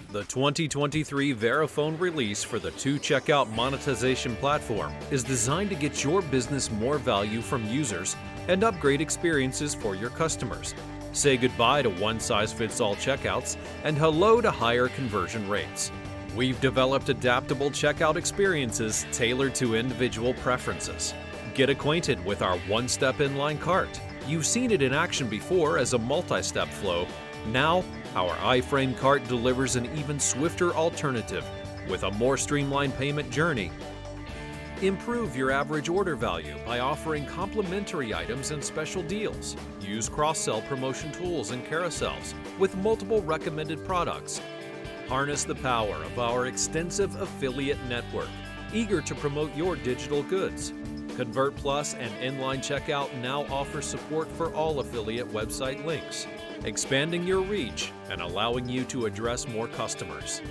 The 2023 Verifone release for the 2Checkout monetization platform is designed to get your business more value from users and upgrade experiences for your customers. Say goodbye to one-size-fits-all checkouts and hello to higher conversion rates. We've developed adaptable checkout experiences tailored to individual preferences. Get acquainted with our one-step inline cart. You've seen it in action before as a multi-step flow. Now, our iframe cart delivers an even swifter alternative with a more streamlined payment journey. Improve your average order value by offering complimentary items and special deals. Use cross-sell promotion tools and carousels with multiple recommended products. Harness the power of our extensive affiliate network, eager to promote your digital goods. Convert Plus and Inline Checkout now offer support for all affiliate website links, expanding your reach and allowing you to address more customers.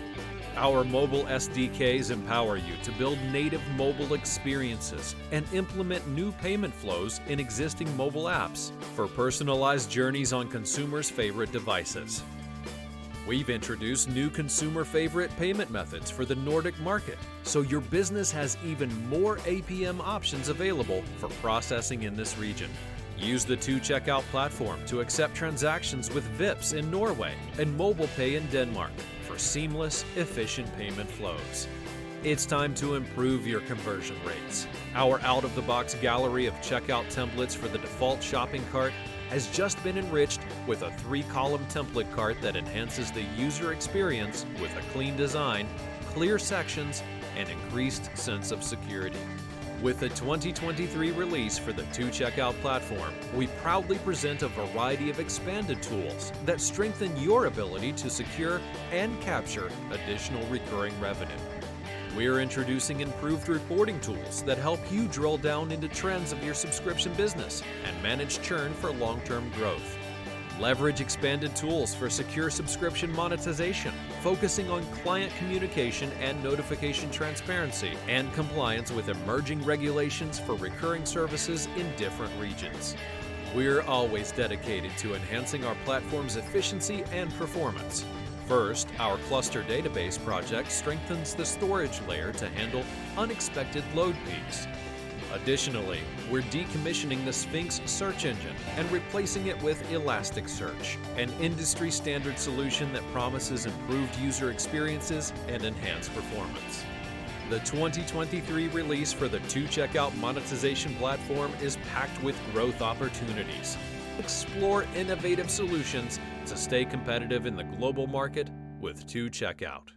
Our mobile SDKs empower you to build native mobile experiences and implement new payment flows in existing mobile apps for personalized journeys on consumers' favorite devices. We've introduced new consumer-favorite payment methods for the Nordic market, so your business has even more APM options available for processing in this region. Use the 2Checkout platform to accept transactions with VIPs in Norway and mobile pay in Denmark for seamless, efficient payment flows. It's time to improve your conversion rates. Our out-of-the-box gallery of checkout templates for the default shopping cart has just been enriched with a 3-column template cart that enhances the user experience with a clean design, clear sections, and increased sense of security. With the 2023 release for the 2Checkout platform, we proudly present a variety of expanded tools that strengthen your ability to secure and capture additional recurring revenue. We're introducing improved reporting tools that help you drill down into trends of your subscription business and manage churn for long-term growth. Leverage expanded tools for secure subscription monetization, focusing on client communication and notification transparency and compliance with emerging regulations for recurring services in different regions. We're always dedicated to enhancing our platform's efficiency and performance. First, our cluster database project strengthens the storage layer to handle unexpected load peaks. Additionally, we're decommissioning the Sphinx search engine and replacing it with Elasticsearch, an industry-standard solution that promises improved user experiences and enhanced performance. The 2023 release for the 2Checkout monetization platform is packed with growth opportunities. Explore innovative solutions to stay competitive in the global market with 2Checkout.